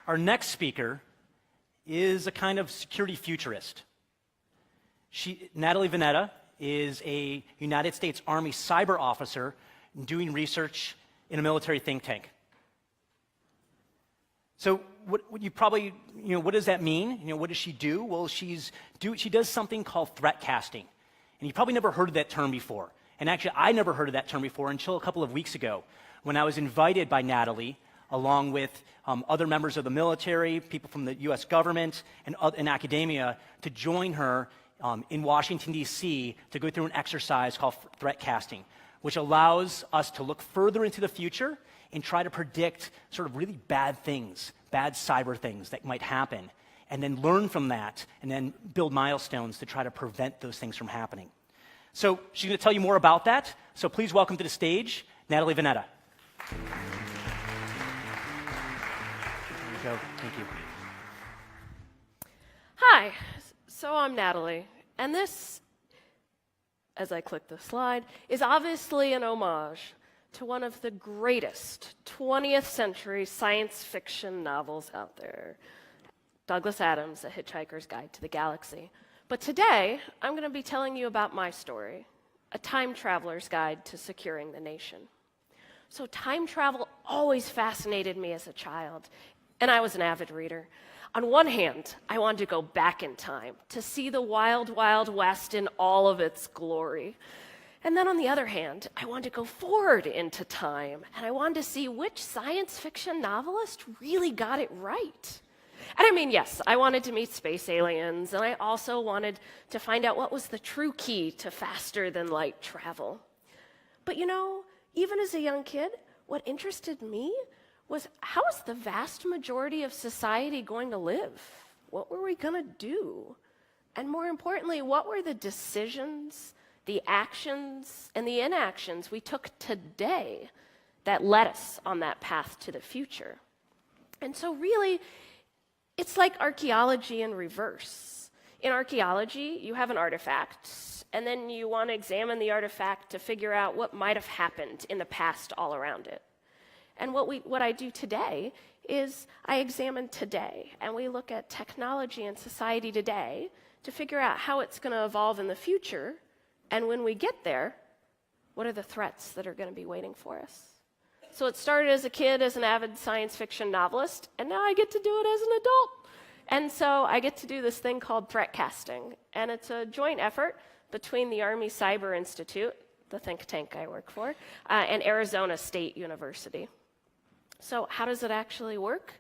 Our next speaker is a kind of security futurist. Natalie Vanatta is a United States Army cyber officer doing research in a military think tank. So what does that mean? What does she do? Well, she does something called threat casting. And you probably never heard of that term before. And actually, I never heard of that term before until a couple of weeks ago when I was invited by Natalie, along with other members of the military, people from the U.S. government, and academia, to join her in Washington, D.C., to go through an exercise called threat casting, which allows us to look further into the future and try to predict sort of really bad things, bad cyber things that might happen, and then learn from that, and then build milestones to try to prevent those things from happening. So she's going to tell you more about that. So please welcome to the stage, Natalie Vanatta. There you go. Thank you. Hi. So I'm Natalie, and this, as I click the slide, is obviously an homage to one of the greatest 20th century science fiction novels out there, Douglas Adams' A Hitchhiker's Guide to the Galaxy. But today, I'm going to be telling you about my story, a time traveler's guide to securing the nation. So time travel always fascinated me as a child, and I was an avid reader. On one hand, I wanted to go back in time to see the wild, wild West in all of its glory. And then on the other hand, I wanted to go forward into time, and I wanted to see which science fiction novelist really got it right. And I mean, yes, I wanted to meet space aliens, and I also wanted to find out what was the true key to faster than light travel. But even as a young kid, what interested me was, how is the vast majority of society going to live? What were we going to do? And more importantly, what were the decisions, the actions, and the inactions we took today that led us on that path to the future? And so really, it's like archaeology in reverse. In archaeology, you have an artifact, and then you want to examine the artifact to figure out what might have happened in the past all around it. And what I do today is I examine today, and we look at technology and society today to figure out how it's going to evolve in the future, and when we get there, what are the threats that are going to be waiting for us? So it started as a kid as an avid science fiction novelist, and now I get to do it as an adult. And so I get to do this thing called threat casting, and it's a joint effort between the Army Cyber Institute, the think tank I work for, and Arizona State University. So how does it actually work?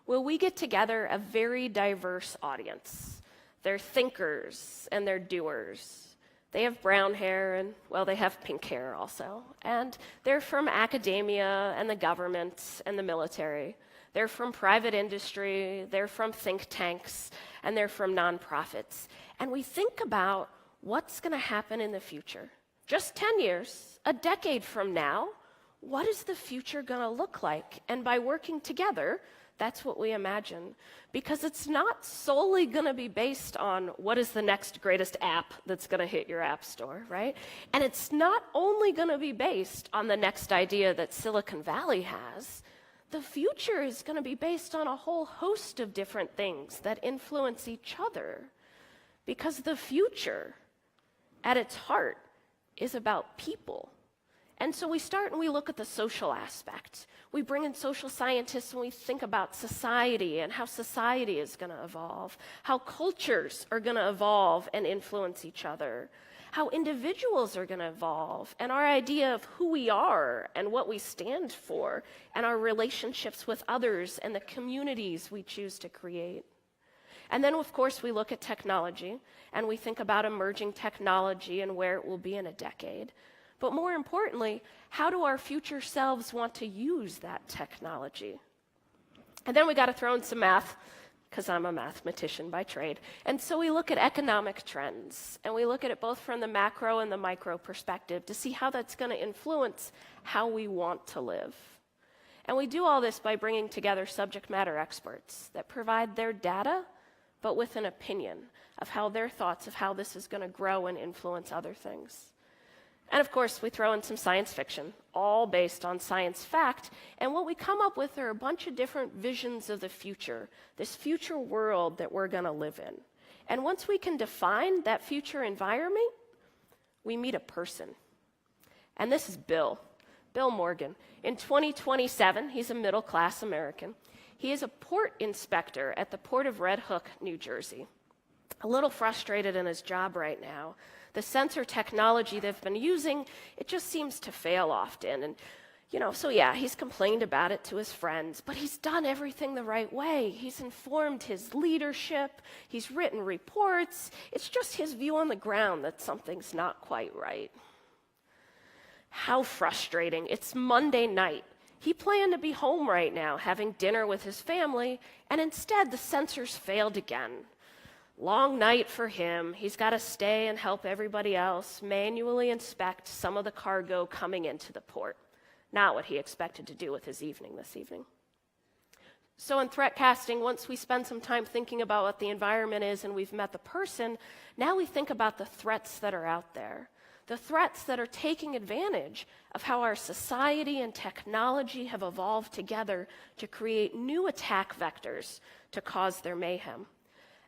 Well, we get together a very diverse audience. They're thinkers and they're doers. They have brown hair and, well, they have pink hair also. And they're from academia and the government and the military. They're from private industry, they're from think tanks, and they're from nonprofits. And we think about what's going to happen in the future. Just 10 years, a decade from now, what is the future going to look like? And by working together, that's what we imagine. Because it's not solely going to be based on what is the next greatest app that's going to hit your app store, right? And it's not only going to be based on the next idea that Silicon Valley has. The future is going to be based on a whole host of different things that influence each other. Because the future, at its heart, is about people. And so we start and we look at the social aspect. We bring in social scientists and we think about society and how society is going to evolve, how cultures are going to evolve and influence each other, how individuals are going to evolve, and our idea of who we are and what we stand for, and our relationships with others and the communities we choose to create. And then, of course, we look at technology and we think about emerging technology and where it will be in a decade. But more importantly, how do our future selves want to use that technology? And then we got to throw in some math, because I'm a mathematician by trade. And so we look at economic trends, and we look at it both from the macro and the micro perspective to see how that's going to influence how we want to live. And we do all this by bringing together subject matter experts that provide their data, but with an opinion of how their thoughts of how this is going to grow and influence other things. And of course, we throw in some science fiction, all based on science fact. And what we come up with are a bunch of different visions of the future, this future world that we're going to live in. And once we can define that future environment, we meet a person. And this is Bill Morgan. In 2027, he's a middle-class American. He is a port inspector at the Port of Red Hook, New Jersey. A little frustrated in his job right now. The sensor technology they've been using, it just seems to fail often. And, so yeah, he's complained about it to his friends, but he's done everything the right way. He's informed his leadership. He's written reports. It's just his view on the ground that something's not quite right. How frustrating. It's Monday night. He planned to be home right now, having dinner with his family, and instead the sensors failed again. Long night for him. He's got to stay and help everybody else manually inspect some of the cargo coming into the port. Not what he expected to do with his evening this evening. So in threat casting, once we spend some time thinking about what the environment is and we've met the person, now we think about the threats that are out there. The threats that are taking advantage of how our society and technology have evolved together to create new attack vectors to cause their mayhem.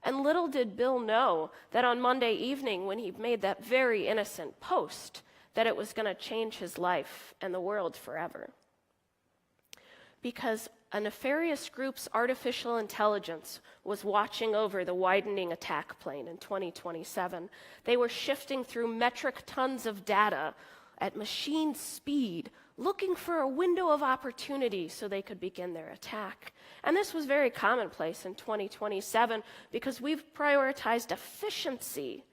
And little did Bill know that on Monday evening, when he made that very innocent post, that it was going to change his life and the world forever. Because a nefarious group's artificial intelligence was watching over the widening attack plane in 2027. They were shifting through metric tons of data at machine speed, looking for a window of opportunity so they could begin their attack. And this was very commonplace in 2027 because we've prioritized efficiency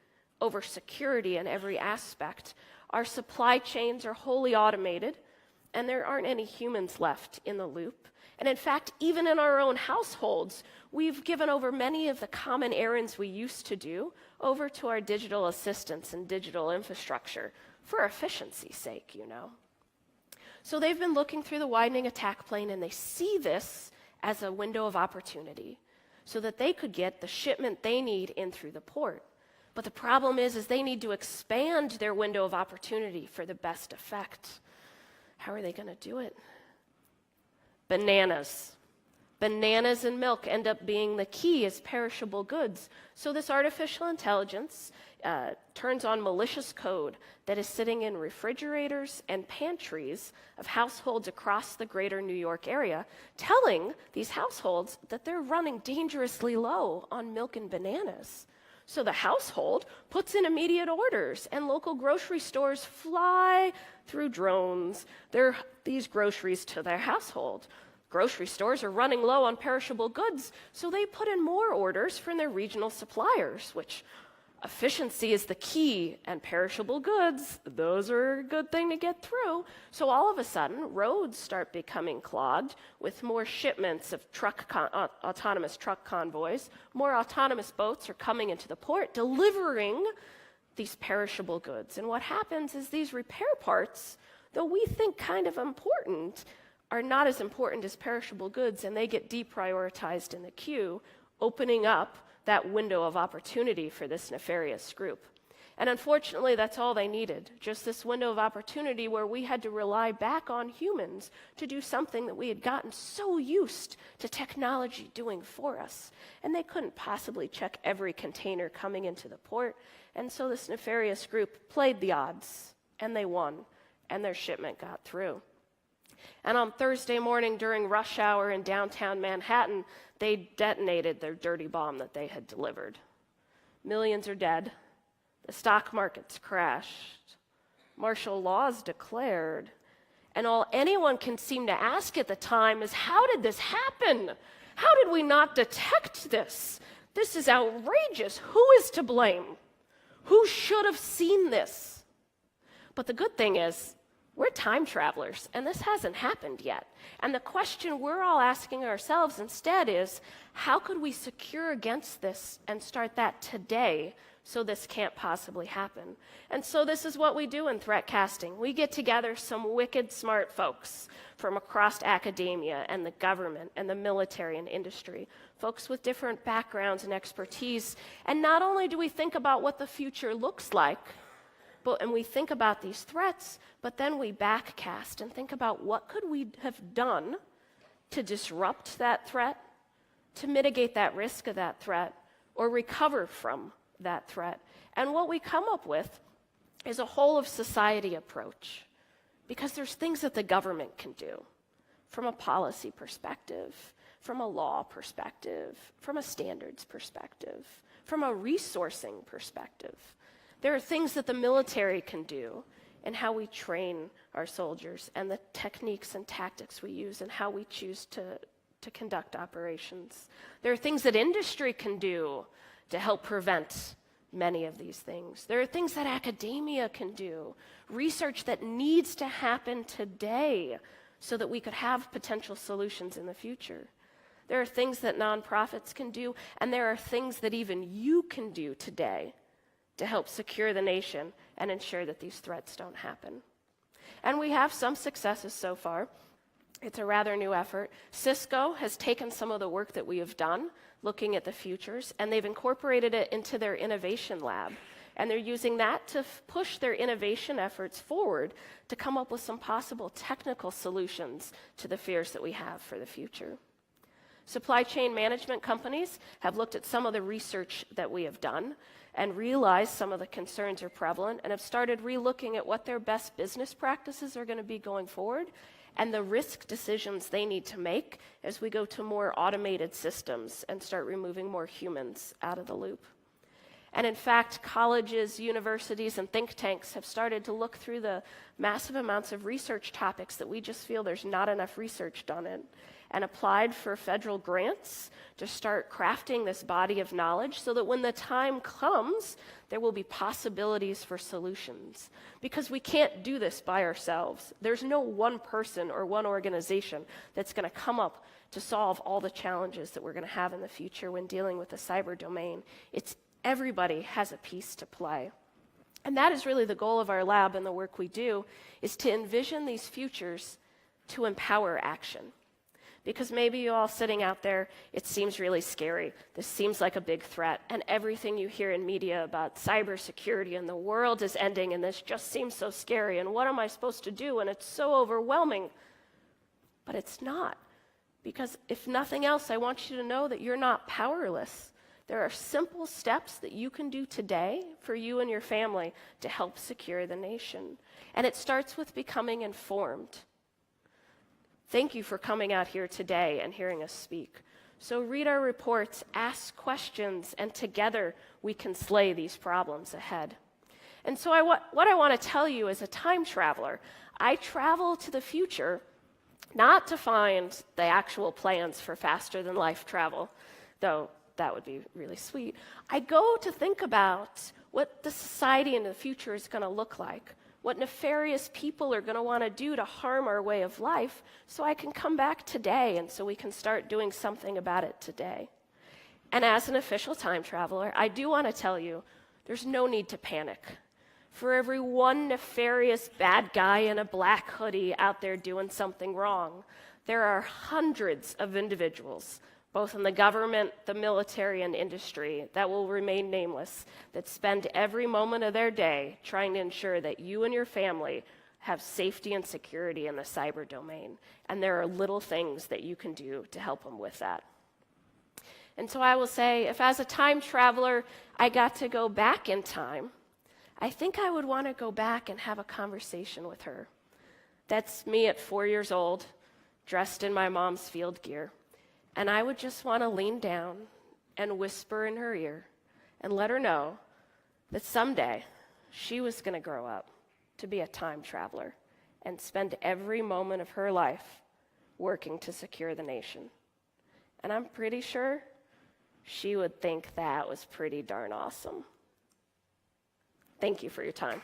over security in every aspect. Our supply chains are wholly automated, and there aren't any humans left in the loop. And in fact, even in our own households, we've given over many of the common errands we used to do over to our digital assistants and digital infrastructure for efficiency's sake, So they've been looking through the widening attack plane, and they see this as a window of opportunity so that they could get the shipment they need in through the port. But the problem is they need to expand their window of opportunity for the best effect. How are they going to do it? Bananas. Bananas and milk end up being the key as perishable goods. So this artificial intelligence turns on malicious code that is sitting in refrigerators and pantries of households across the greater New York area, telling these households that they're running dangerously low on milk and bananas. So the household puts in immediate orders, and local grocery stores fly through drones these groceries to their household. Grocery stores are running low on perishable goods, so they put in more orders from their regional suppliers, which efficiency is the key, and perishable goods, those are a good thing to get through. So all of a sudden, roads start becoming clogged with more shipments of autonomous truck convoys. More autonomous boats are coming into the port, delivering these perishable goods. And what happens is these repair parts, though we think kind of important, are not as important as perishable goods, and they get deprioritized in the queue, opening up that window of opportunity for this nefarious group. And unfortunately, that's all they needed, just this window of opportunity where we had to rely back on humans to do something that we had gotten so used to technology doing for us. And they couldn't possibly check every container coming into the port, and so this nefarious group played the odds, and they won, and their shipment got through. And on Thursday morning during rush hour in downtown Manhattan, they detonated their dirty bomb that they had delivered. Millions are dead. The stock market's crashed. Martial law's declared. And all anyone can seem to ask at the time is, how did this happen? How did we not detect this? This is outrageous. Who is to blame? Who should have seen this? But the good thing is, we're time travelers, and this hasn't happened yet. And the question we're all asking ourselves instead is, how could we secure against this and start that today so this can't possibly happen? And so this is what we do in threat casting. We get together some wicked smart folks from across academia and the government and the military and industry, folks with different backgrounds and expertise. And not only do we think about what the future looks like, and we think about these threats, but then we backcast and think about what could we have done to disrupt that threat, to mitigate that risk of that threat, or recover from that threat. And what we come up with is a whole of society approach, because there's things that the government can do from a policy perspective, from a law perspective, from a standards perspective, from a resourcing perspective. There are things that the military can do in how we train our soldiers and the techniques and tactics we use and how we choose to conduct operations. There are things that industry can do to help prevent many of these things. There are things that academia can do, research that needs to happen today so that we could have potential solutions in the future. There are things that nonprofits can do, and there are things that even you can do today to help secure the nation and ensure that these threats don't happen. And we have some successes so far. It's a rather new effort. Cisco has taken some of the work that we have done looking at the futures, and they've incorporated it into their innovation lab. And they're using that to push their innovation efforts forward to come up with some possible technical solutions to the fears that we have for the future. Supply chain management companies have looked at some of the research that we have done and realized some of the concerns are prevalent and have started relooking at what their best business practices are going to be going forward and the risk decisions they need to make as we go to more automated systems and start removing more humans out of the loop. And in fact, colleges, universities, and think tanks have started to look through the massive amounts of research topics that we just feel there's not enough research done in, and applied for federal grants to start crafting this body of knowledge so that when the time comes, there will be possibilities for solutions. Because we can't do this by ourselves. There's no one person or one organization that's going to come up to solve all the challenges that we're going to have in the future when dealing with the cyber domain. It's everybody has a piece to play. And that is really the goal of our lab and the work we do, is to envision these futures to empower action. Because maybe you all sitting out there, it seems really scary. This seems like a big threat. And everything you hear in media about cybersecurity and the world is ending and this just seems so scary. And what am I supposed to do? And it's so overwhelming. But it's not. Because if nothing else, I want you to know that you're not powerless. There are simple steps that you can do today for you and your family to help secure the nation. And it starts with becoming informed. Thank you for coming out here today and hearing us speak. So read our reports, ask questions, and together we can slay these problems ahead. And so what I want to tell you as a time traveler, I travel to the future not to find the actual plans for faster than life travel, though that would be really sweet. I go to think about what the society in the future is going to look like, what nefarious people are going to want to do to harm our way of life, so I can come back today and so we can start doing something about it today. And as an official time traveler, I do want to tell you, there's no need to panic. For every one nefarious bad guy in a black hoodie out there doing something wrong, there are hundreds of individuals, both in the government, the military, and industry, that will remain nameless, that spend every moment of their day trying to ensure that you and your family have safety and security in the cyber domain. And there are little things that you can do to help them with that. And so I will say, if as a time traveler I got to go back in time, I think I would want to go back and have a conversation with her. That's me at 4 years old, dressed in my mom's field gear. And I would just want to lean down and whisper in her ear and let her know that someday she was going to grow up to be a time traveler and spend every moment of her life working to secure the nation. And I'm pretty sure she would think that was pretty darn awesome. Thank you for your time.